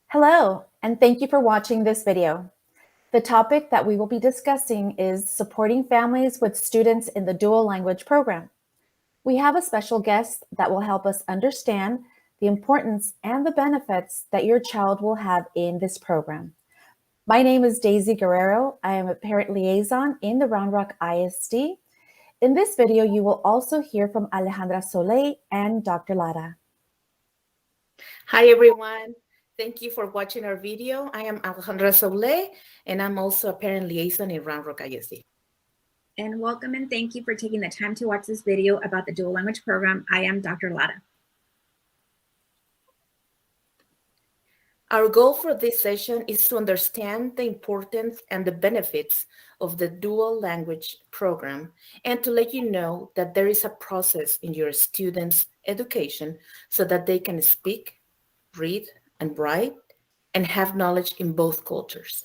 Hello, and thank you for watching this video. The topic that we will be discussing is supporting families with students in the dual language program. We have a special guest that will help us understand the importance and the benefits that your child will have in this program. My name is Daisy Guerrero. I am a parent liaison in the Round Rock ISD. In this video, you will also hear from Alejandra Soleil and Dr. Lara. Hi, everyone. Thank you for watching our video. I am Alejandra Soleil, and I'm also a parent liaison in Round Rock ISD. And welcome and thank you for taking the time to watch this video about the dual language program. I am Dr. Lara. Our goal for this session is to understand the importance and the benefits of the dual language program and to let you know that there is a process in your students' education so that they can speak, read, and write, and have knowledge in both cultures.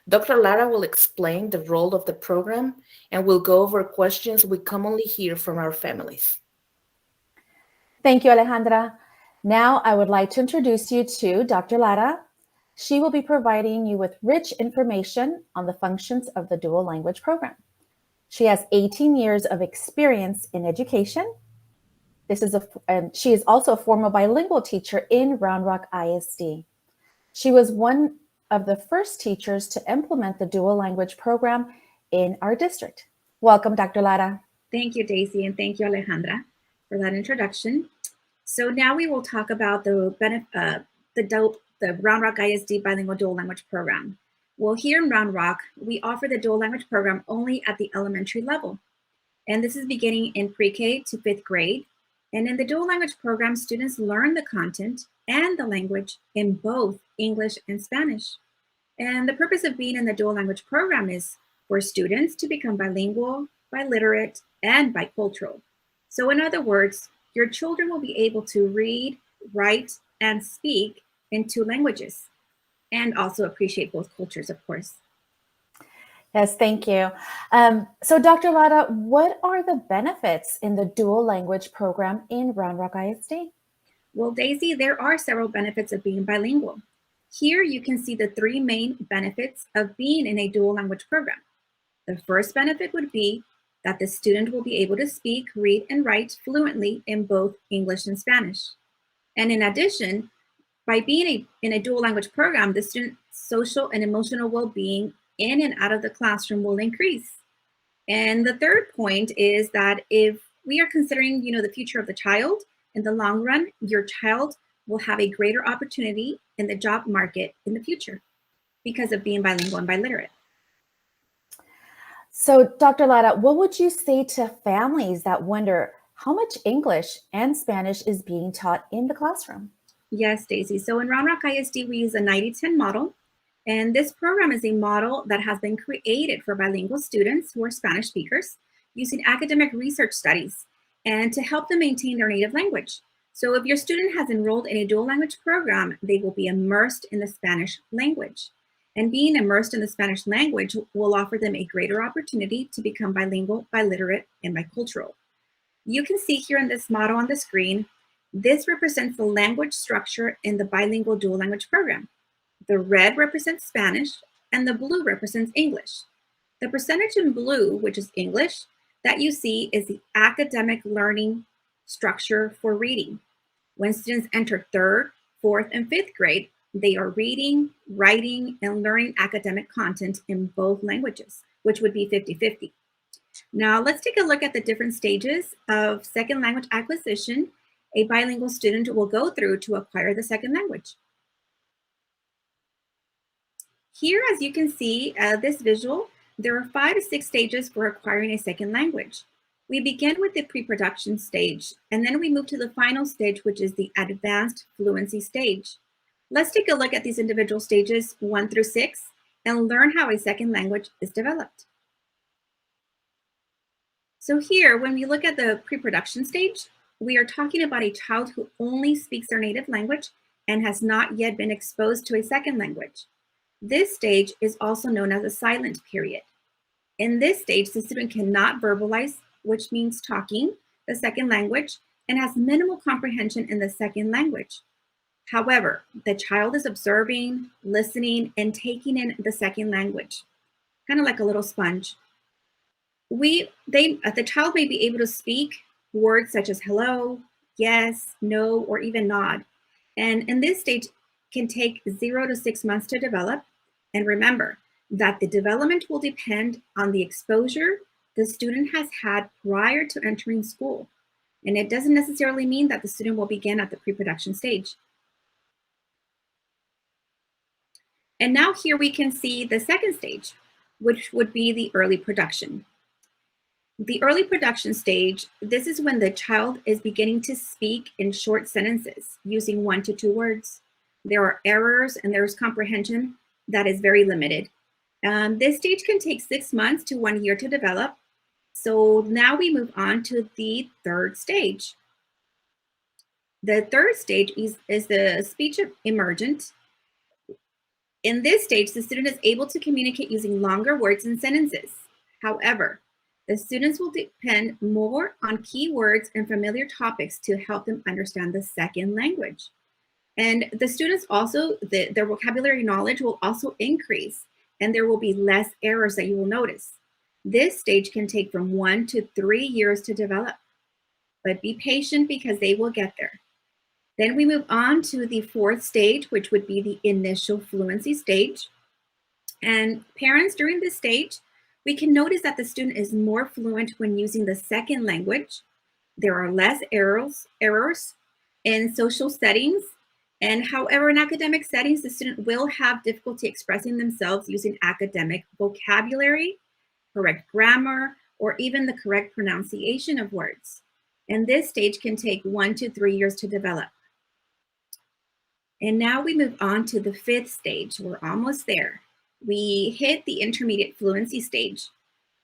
Dr. Lara will explain the role of the program and will go over questions we commonly hear from our families. Thank you, Alejandra. Now I would like to introduce you to Dr. Lara. She will be providing you with rich information on the functions of the dual language program. She has 18 years of experience in education. And she is also a former bilingual teacher in Round Rock ISD. She was one of the first teachers to implement the dual language program in our district. Welcome, Dr. Lara. Thank you, Daisy, and thank you, Alejandra, for that introduction. So now we will talk about the Round Rock ISD bilingual dual language program. Well, here in Round Rock, we offer the dual language program only at the elementary level. And this is beginning in pre-K to 5th grade. And in the dual language program, students learn the content and the language in both English and Spanish. And the purpose of being in the dual language program is for students to become bilingual, biliterate, and bicultural. So in other words, your children will be able to read, write, and speak in 2 languages, and also appreciate both cultures, of course. Yes, thank you. So Dr. Lara, what are the benefits in the dual language program in Round Rock ISD? Well, Daisy, there are several benefits of being bilingual. Here you can see the 3 main benefits of being in a dual language program. The first benefit would be that the student will be able to speak, read, and write fluently in both English and Spanish. And in addition, by being in a dual language program, the student's social and emotional well-being in and out of the classroom will increase. And the third point is that if we are considering, the future of the child, in the long run, your child will have a greater opportunity in the job market in the future because of being bilingual and biliterate. So, Dr. Lara, what would you say to families that wonder how much English and Spanish is being taught in the classroom? Yes, Daisy. So in Round Rock ISD, we use a 90-10 model. And this program is a model that has been created for bilingual students who are Spanish speakers using academic research studies and to help them maintain their native language. So if your student has enrolled in a dual language program, they will be immersed in the Spanish language. And being immersed in the Spanish language will offer them a greater opportunity to become bilingual, biliterate, and bicultural. You can see here in this model on the screen, this represents the language structure in the bilingual dual language program. The red represents Spanish and the blue represents English. The percentage in blue, which is English, that you see is the academic learning structure for reading. When students enter 3rd, 4th, and 5th grade, they are reading, writing, and learning academic content in both languages, which would be 50-50. Now let's take a look at the different stages of second language acquisition a bilingual student will go through to acquire the second language. Here, as you can see, this visual, there are 5 to 6 stages for acquiring a second language. We begin with the pre-production stage, and then we move to the final stage, which is the advanced fluency stage. Let's take a look at these individual stages 1 through 6 and learn how a second language is developed. So here, when we look at the pre-production stage, we are talking about a child who only speaks their native language and has not yet been exposed to a second language. This stage is also known as a silent period. In this stage, the student cannot verbalize, which means talking, the second language, and has minimal comprehension in the second language. However, the child is observing, listening, and taking in the second language, kind of like a little sponge. The child may be able to speak words such as hello, yes, no, or even nod. And in this stage can take 0 to 6 months to develop. And remember that the development will depend on the exposure the student has had prior to entering school. And it doesn't necessarily mean that the student will begin at the pre-production stage. And now here we can see the second stage, which would be the early production. The early production stage, this is when the child is beginning to speak in short sentences using 1 to 2 words. There are errors and there's comprehension that is very limited. This stage can take 6 months to 1 year to develop. So now we move on to the third stage. The third stage is the speech emergent. In this stage, the student is able to communicate using longer words and sentences. However, the students will depend more on keywords and familiar topics to help them understand the second language. And the students also, their vocabulary knowledge will also increase, and there will be less errors that you will notice. This stage can take from 1 to 3 years to develop, but be patient because they will get there. Then we move on to the fourth stage, which would be the initial fluency stage. And parents during this stage, we can notice that the student is more fluent when using the second language. There are less errors in social settings. And however, in academic settings, the student will have difficulty expressing themselves using academic vocabulary, correct grammar, or even the correct pronunciation of words. And this stage can take 1 to 3 years to develop. And now we move on to the fifth stage. We're almost there. We hit the intermediate fluency stage.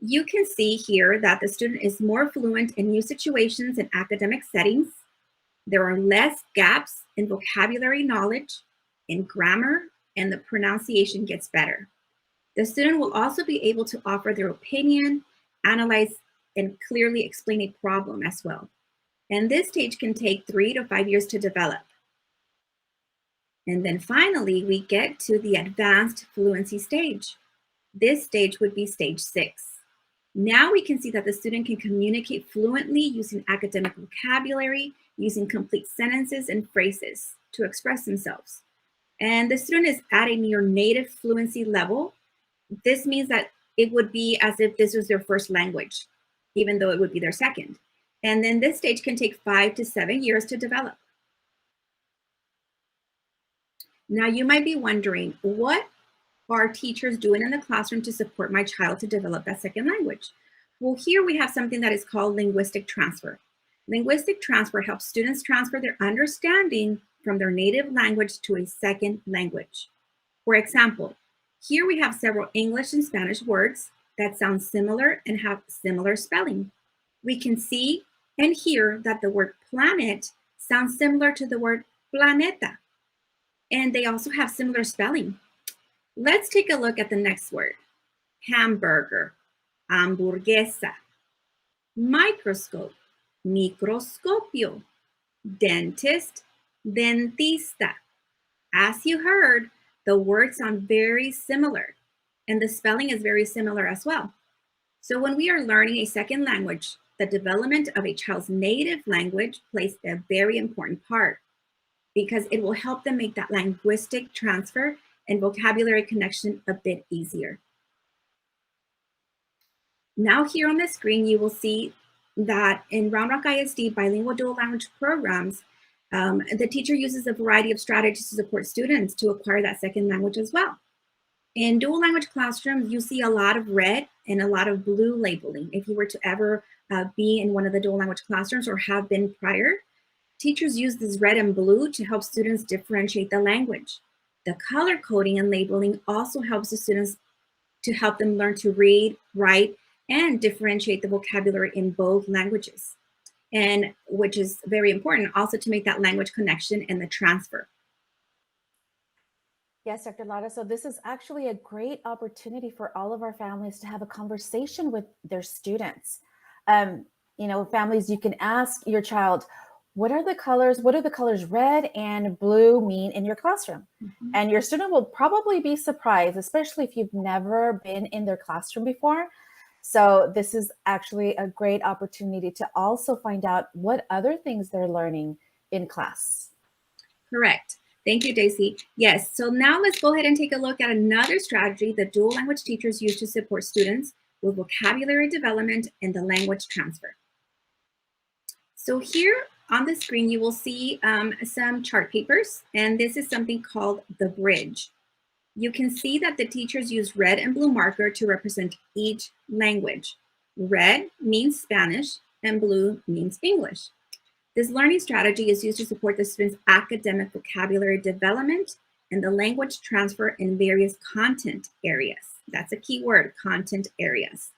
You can see here that the student is more fluent in new situations and academic settings. There are less gaps in vocabulary knowledge, in grammar, and the pronunciation gets better. The student will also be able to offer their opinion, analyze, and clearly explain a problem as well. And this stage can take 3 to 5 years to develop. And then finally, we get to the advanced fluency stage. This stage would be stage 6. Now we can see that the student can communicate fluently using academic vocabulary, using complete sentences and phrases to express themselves. And the student is at a near native fluency level. This means that it would be as if this was their first language, even though it would be their second. And then this stage can take 5 to 7 years to develop. Now you might be wondering, what are teachers doing in the classroom to support my child to develop that second language? Well, here we have something that is called linguistic transfer. Linguistic transfer helps students transfer their understanding from their native language to a second language. For example, here we have several English and Spanish words that sound similar and have similar spelling. We can see and hear that the word planet sounds similar to the word planeta, and they also have similar spelling. Let's take a look at the next word. Hamburger, hamburguesa. Microscope, microscopio. Dentist, dentista. As you heard, the words sound very similar, and the spelling is very similar as well. So when we are learning a second language, the development of a child's native language plays a very important part, because it will help them make that linguistic transfer and vocabulary connection a bit easier. Now here on the screen, you will see that in Round Rock ISD bilingual dual language programs, the teacher uses a variety of strategies to support students to acquire that second language as well. In dual language classrooms, you see a lot of red and a lot of blue labeling. If you were to ever be in one of the dual language classrooms or have been prior, teachers use this red and blue to help students differentiate the language. The color coding and labeling also helps the students to help them learn to read, write, and differentiate the vocabulary in both languages, and which is very important also to make that language connection and the transfer. Yes, Dr. Lara. So this is actually a great opportunity for all of our families to have a conversation with their students. Families, you can ask your child, what are the colors red and blue mean in your classroom? Mhm. And your student will probably be surprised, especially if you've never been in their classroom before. So this is actually a great opportunity to also find out what other things they're learning in class. Correct. Thank you, Daisy. Yes, so now let's go ahead and take a look at another strategy that dual language teachers use to support students with vocabulary development and the language transfer. So here on the screen, you will see some chart papers, and this is something called the bridge. You can see that the teachers use red and blue marker to represent each language. Red means Spanish and blue means English. This learning strategy is used to support the students' academic vocabulary development and the language transfer in various content areas. That's a key word, content areas.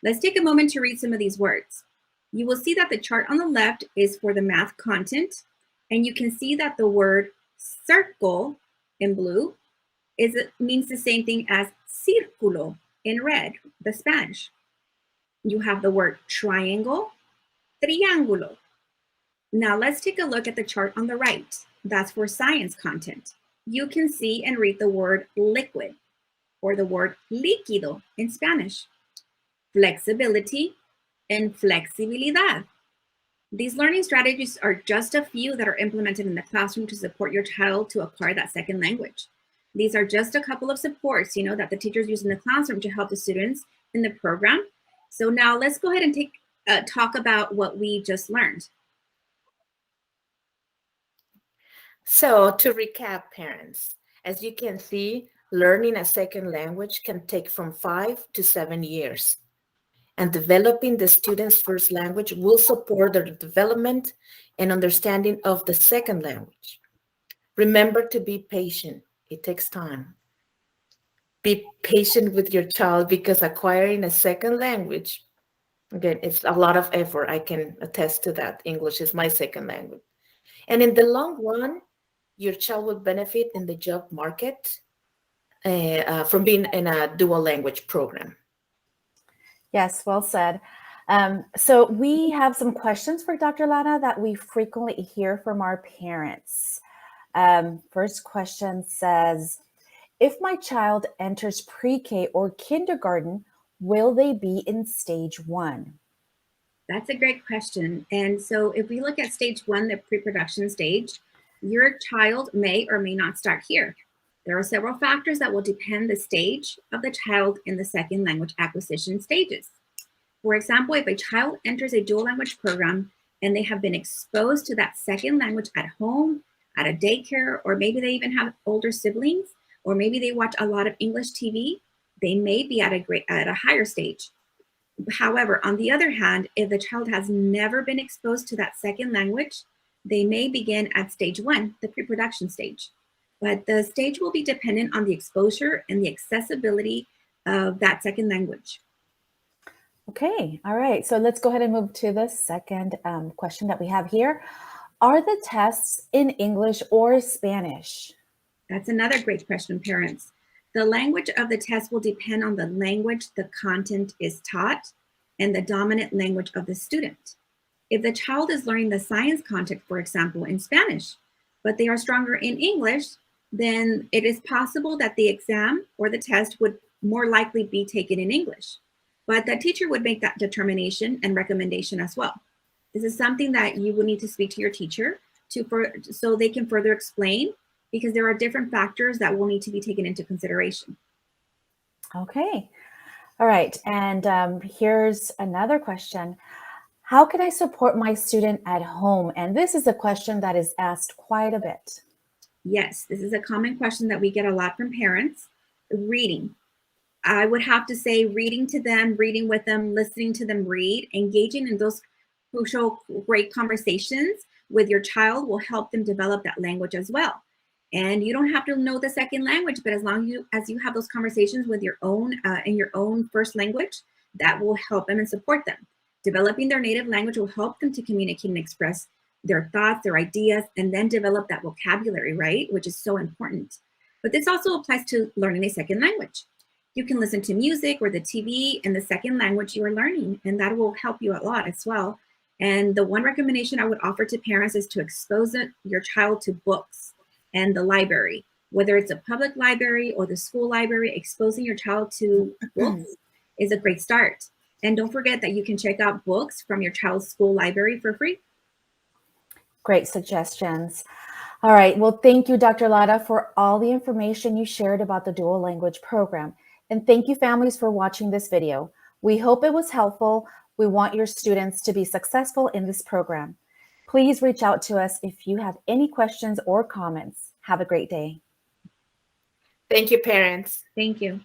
Let's take a moment to read some of these words. You will see that the chart on the left is for the math content, and you can see that the word circle in blue means the same thing as círculo in red, the Spanish. You have the word triangle, triángulo. Now let's take a look at the chart on the right. That's for science content. You can see and read the word liquid or the word líquido in Spanish. Flexibility and flexibilidad. These learning strategies are just a few that are implemented in the classroom to support your child to acquire that second language. These are just a couple of supports, that the teachers use in the classroom to help the students in the program. So now let's go ahead and talk about what we just learned. So to recap, parents, as you can see, learning a second language can take from 5 to 7 years. And developing the student's first language will support their development and understanding of the second language. Remember to be patient. It takes time. Be patient with your child because acquiring a second language, again, it's a lot of effort. I can attest to that. English is my second language. And in the long run, your child will benefit in the job market from being in a dual language program. Yes, well said. So we have some questions for Dr. Lara that we frequently hear from our parents. First question says, if my child enters pre-K or kindergarten, will they be in stage 1? That's a great question. And so if we look at stage 1, the pre-production stage, your child may or may not start here. There are several factors that will depend the stage of the child in the second language acquisition stages. For example, if a child enters a dual language program and they have been exposed to that second language at home, at a daycare, or maybe they even have older siblings, or maybe they watch a lot of English TV, they may be at a higher stage. However, on the other hand, if the child has never been exposed to that second language, they may begin at stage 1, the pre-production stage. But the stage will be dependent on the exposure and the accessibility of that second language. Okay, all right. So let's go ahead and move to the second question that we have here. Are the tests in English or Spanish? That's another great question, parents. The language of the test will depend on the language the content is taught and the dominant language of the student. If the child is learning the science content, for example, in Spanish, but they are stronger in English, then it is possible that the exam or the test would more likely be taken in English. But the teacher would make that determination and recommendation as well. This is something that you will need to speak to your teacher so they can further explain, because there are different factors that will need to be taken into consideration. Okay. All right. And here's another question. How can I support my student at home? And this is a question that is asked quite a bit. Yes, this is a common question that we get a lot from parents. Reading. I would have to say reading to them, reading with them, listening to them read, engaging in those crucial, great conversations with your child will help them develop that language as well. And you don't have to know the second language, but as long as you have those conversations with your own in your own first language, that will help them and support them. Developing their native language will help them to communicate and express their thoughts, their ideas, and then develop that vocabulary, right? Which is so important. But this also applies to learning a second language. You can listen to music or the TV in the second language you are learning, and that will help you a lot as well. And the one recommendation I would offer to parents is to expose your child to books and the library, whether it's a public library or the school library. Exposing your child to books is a great start. And don't forget that you can check out books from your child's school library for free. Great suggestions. All right. Well, thank you, Dr. Lara, for all the information you shared about the dual language program. And thank you, families, for watching this video. We hope it was helpful. We want your students to be successful in this program. Please reach out to us if you have any questions or comments. Have a great day. Thank you, parents. Thank you.